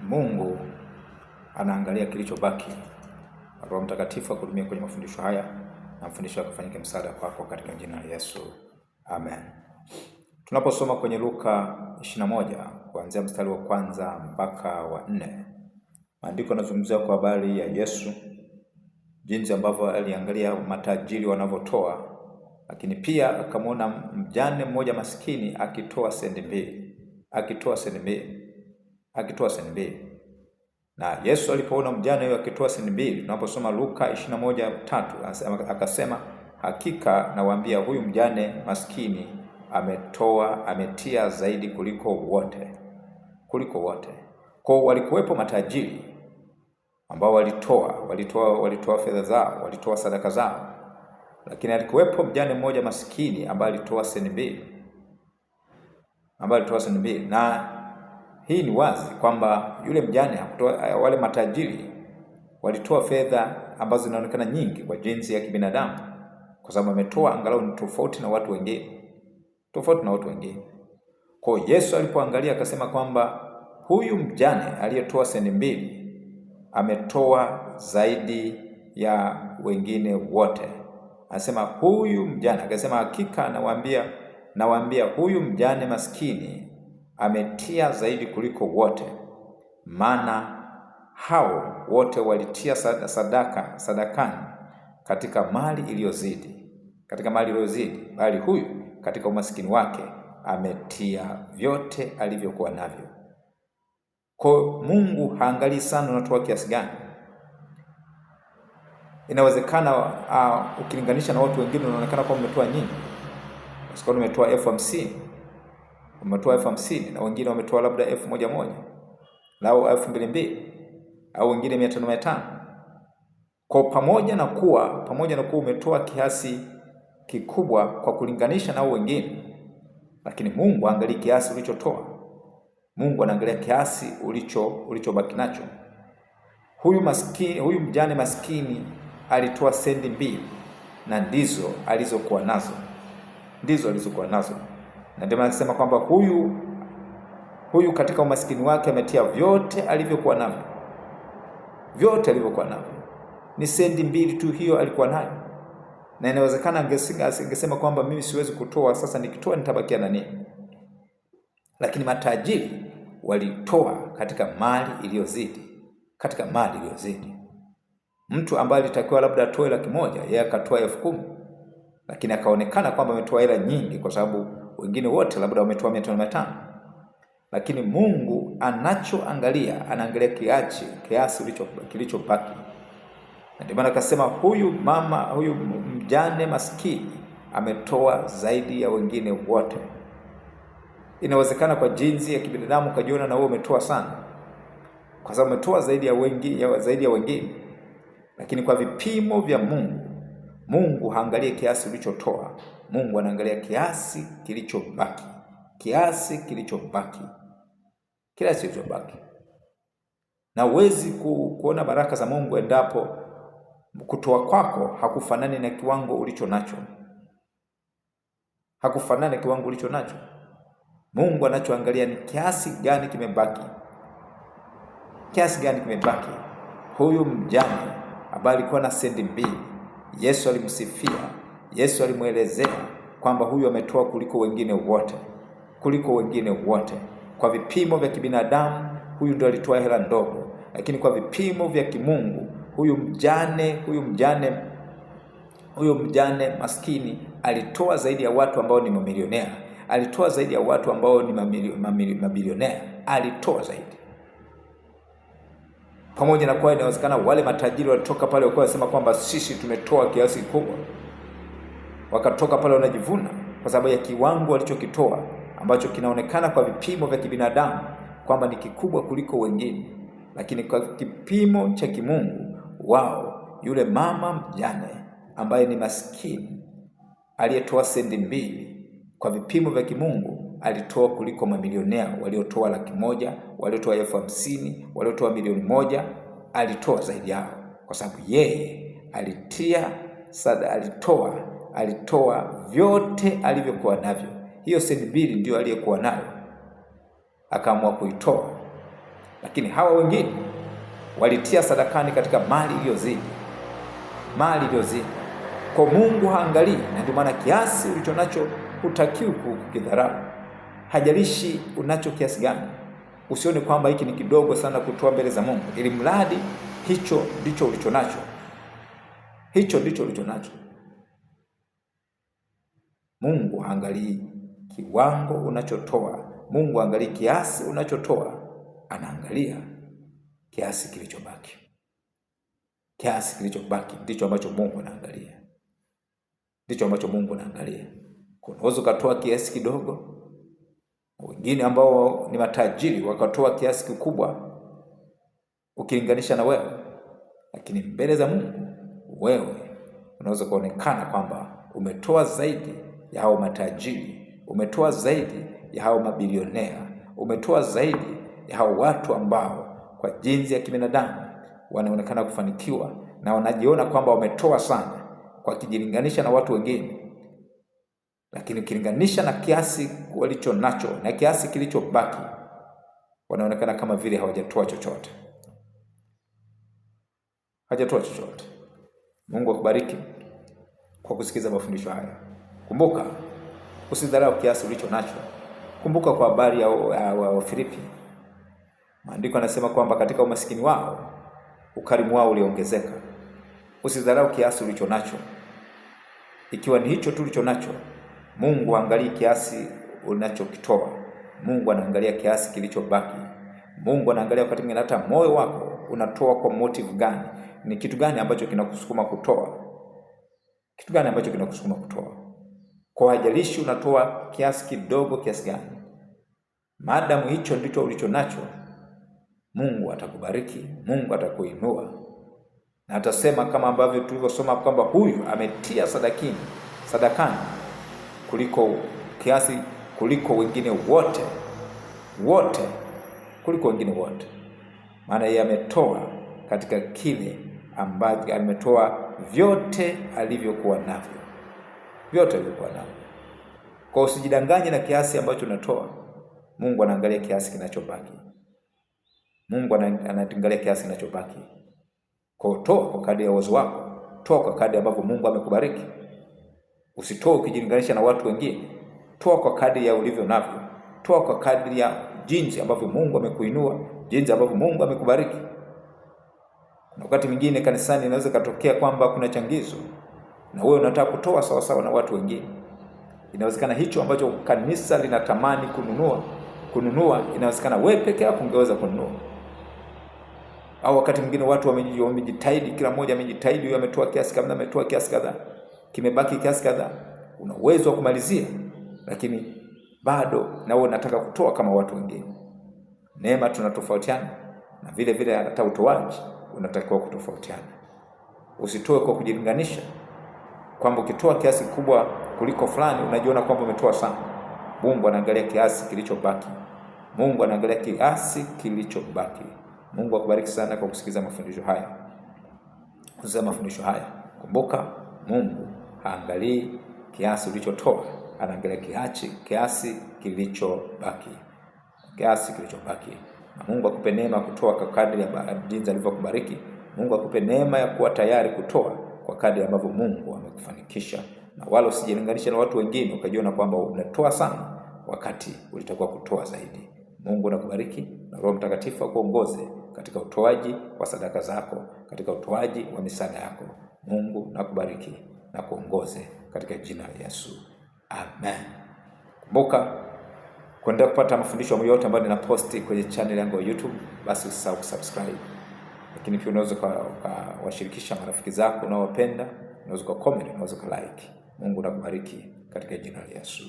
Mungu anaangalia kilichobaki. Roho Mtakatifu akuhudumie kwenye mafundisho haya na mfundisho akafanyike msaada kwako katika jina la Yesu. Amen. Tunaposoma kwenye Luka 21 kuanzia mstari wa 1 mpaka wa 4, maandiko yanazungumzia kwa habari ya Yesu, jinsi ambavyo aliangalia matajiri wanavyotoa, lakini pia akamwona mjane mmoja maskini akitoa sendi mbili. Na Yesu alipoona mjane huyo akitoa sendi mbili, tunaposoma Luka 21:3, akasema, hakika nawaambia huyu mjane maskini ametia zaidi kuliko wote. Kwa walikuwepo matajiri ambao walitoa fedha zao, walitoa sadaka zao, lakini alikuwepo mjane mmoja maskini ambaye alitoa sendi mbili. Na hii ni wazi kwamba yule mjane hakutoa, wale matajiri walitoa fedha ambazo zinaonekana nyingi kwa jinsi ya kibinadamu, kwa sababu ametoa angalau ni tofauti na watu wengine. Kwa Yesu alipoangalia akasema kwamba huyu mjane aliyetoa sendi mbili ametoa zaidi ya wengine wote. Anasema huyu mjane, akasema hakika nawaambia huyu mjane maskini ametia zaidi kuliko wote, maana hao wote walitia sadakani katika mali iliyozidi, bali huyu katika umaskini wake ametia vyote alivyokuwa navyo. Kwa Mungu haangalii sana unatoa kiasi gani. Inawezekana ukilinganisha na watu wengine unaonekana kwamba umetoa nyingi. Kwa umetoa elfu hamsini na wengine wametoa labda 1,000 au 2,200 au wengine 500. Kwa pamoja na kuwa umetoa kiasi kikubwa kwa kulinganisha na wengine, lakini Mungu angalia kiasi ulichotoa. Mungu anaangalia kiasi ulichobaki nacho. Huyu mjane maskini alitoa sendi mbili, na ndizo alizokuwa nazo. Na ndio anasema kwamba huyu katika umaskini wake ametia vyote alivyokuwa navyo. Ni sendi mbili tu hiyo alikuwa nayo. Na inawezekana angesema kwamba mimi siwezi kutoa, sasa nikitoa nitabakia na nini? Lakini matajiri walitoa katika mali iliyozidi. Mtu ambaye alitakiwa labda atoe 100,000, yeye akatoa 10,000, lakini akaonekana kwamba ametoa hela nyingi kwa sababu wengine wote labda wametoa 500. Lakini Mungu anaangalia kiasi kilichobaki. Na ndio maana akasema huyu mjane maskini ametoa zaidi ya wengine wote. Inawezekana kwa jinsi ya kibinadamu ukajiona na wewe umetoa sana, kwa sababu umetoa zaidi ya wengine. Lakini kwa vipimo vya Mungu haangalie kiasi ulichotoa. Mungu anaangalia kiasi kilichobaki. Na huwezi kuona baraka za Mungu endapo kutoa kwako hakufanani na kiwango ulicho nacho. Mungu anachoangalia ni kiasi gani kimebaki. Huyu mjane ambaye alikuwa na sendi mbili, Yesu alimsifia, Yesu alimuelezea kwamba huyu ametoa kuliko wengine wote. Kwa vipimo vya kibinadamu huyu ndio alitoa hela ndogo, lakini kwa vipimo vya kimungu huyu mjane maskini alitoa zaidi ya watu ambao ni mamilionea. Alitoa zaidi ya watu ambao ni mabilionea. Alitoa zaidi. Pamoja na kwa inawezekana wale matajiri walitoka pale walikuwa wanasema kwamba sisi tumetoa kiasi kikubwa. Wakatoka pale wanajivuna kwa sababu ya kiwango walichokitoa, ambacho kinaonekana kwa vipimo vya kibinadamu kwamba ni kikubwa kuliko wengine. Lakini kwa kipimo cha kimungu, yule mama mjane ambaye ni maskini aliyetoa sendi mbili, kwa vipimo vya kimungu alitoa kuliko mamilionea waliotoa 100,000, waliotoa 50,000, waliotoa 1,000,000. Alitoa zaidi yao kwa sababu yeye alitoa vyote alivyokuwa navyo. Hiyo sendi mbili ndio aliyekuwa nayo, akaamua kuitoa. Lakini hawa wengine walitia sadakani katika mali iliyozidi, mali iliyozidi. Kwa Mungu haangalii, na ndio maana kiasi ulicho nacho hutakiwi kukidharau. Hajalishi unacho kiasi gani. Usione kwamba hiki ni kidogo sana kutoa mbele za Mungu, ili mradi hicho ndicho ulicho nacho. Hicho ndicho ulicho nacho. Mungu haangalii kiwango unachotoa. Mungu haangalii kiasi unachotoa, anaangalia kiasi kilichobaki. Kiasi kilichobaki ndicho ambacho Mungu anaangalia. Ndicho ambacho Mungu anaangalia. Unaweza ukatoa kiasi kidogo, wengine ambao ni matajiri wakatoa kiasi kikubwa ukilinganisha na wewe, lakini mbele za Mungu wewe unaweza kuonekana kwamba umetoa zaidi ya hao matajiri, umetoa zaidi ya hao mabilionea, umetoa zaidi ya hao watu ambao kwa jinsi ya kibinadamu wanaonekana kufanikiwa na wanajiona kwamba wametoa sana kwa kijilinganisha na watu wengine. Lakini ukilinganisha na kiasi walicho nacho na kiasi kilichobaki, wanaonekana kama vile hawajatoa chochote. Hawajatoa chochote. Mungu akubariki kwa kusikiza mafundisho haya. Kumbuka, usidharau kiasi ulicho nacho. Kumbuka kwa habari ya Wafilipi, maandiko yanasema kwamba katika umaskini wao ukarimu wao uliongezeka. Usidharau kiasi ulicho nacho. Ikiwa ni hicho tu ulicho nacho, Mungu angalia kiasi unachokitoa. Mungu anaangalia kiasi kilichobaki. Mungu anaangalia wakati mwingine hata moyo wako unatoa kwa motive gani? Ni kitu gani ambacho kinakusukuma kutoa? Kitu gani ambacho kinakusukuma kutoa? Kwa hajalishi unatoa kiasi kidogo kiasi gani, maadamu hicho ndicho ulicho nacho, Mungu atakubariki, Mungu atakuinua. Na atasema kama ambavyo tulivyosoma kwamba huyu ametia sadakani kuliko kiasi, kuliko wengine wote, kuliko wengine wote. Maana yeye ametoa katika kile ambacho ametoa vyote alivyokuwa navyo. Vyote alivyokuwa navyo. Kwa usijidanganye na kiasi ambacho unatoa. Mungu anaangalia kiasi kinachobaki. Mungu anaangalia kiasi kinachobaki. Kwa toa kwa kadri ya uwezo wako. Toa kwa kadri ambavyo Mungu amekubariki. Usitoe ukijilinganisha na watu wengine. Toa kwa kadri ya ulivyo navyo. Toa kwa kadri ya jinsi ambavyo Mungu amekuinua, jinsi ambavyo Mungu amekubariki. Na wakati mwingine kanisani inaweza katokea kwamba kuna changizo na wewe unataka kutoa sawa sawa na watu wengine. Inawezekana hicho ambacho kanisa linatamani kununua inawezekana wewe peke yako ungeweza kununua. Au wakati mwingine watu wamejitahidi, kila mmoja amejitahidi, huyu ametoa kiasi kadhaa, ametoa kiasi kadhaa, kimebaki kiasi kadhaa. Una uwezo wa kumalizia, lakini bado na wewe unataka kutoa kama watu wengine. Neema tunatofautiana, na vile vile hata utoaji unatakiwa kutofautiana. Usitoe kwa kujilinganisha kwamba ukitoa kiasi kubwa kuliko fulani unajiona kwamba umetoa sana. Mungu anaangalia kiasi kilichobaki. Mungu anaangalia kiasi kilichobaki. Mungu akubariki sana kwa kusikiza mafundisho haya. Kusikiza mafundisho haya. Kumbuka, Mungu haangalii kiasi ulichotoa, anaangalia kiasi kilichobaki. Kiasi kilichobaki. Na Mungu akupe neema kutoa kwa kadri ya jinsi alivyokubariki. Mungu akupe neema ya kuwa tayari kutoa kwa kadri ambavyo Mungu amekufanikisha, na wala usijilinganishe na watu wengine ukajiona kwamba unatoa sana wakati ulitakiwa kutoa zaidi. Mungu nakubariki, na Roho Mtakatifu akuongoze katika utoaji wa sadaka zako, katika utoaji wa misaada yako. Mungu nakubariki na kuongoze katika jina la Yesu. Amen. Kumbuka kuendelea kupata mafundisho yote ambayo ninaposti kwenye channel yangu ya YouTube, basi usisahau kusubscribe. Lakini pia unaweza kuwashirikisha marafiki zako unaowapenda, unaweza comment, unaweza like. Mungu nakubariki katika jina la Yesu.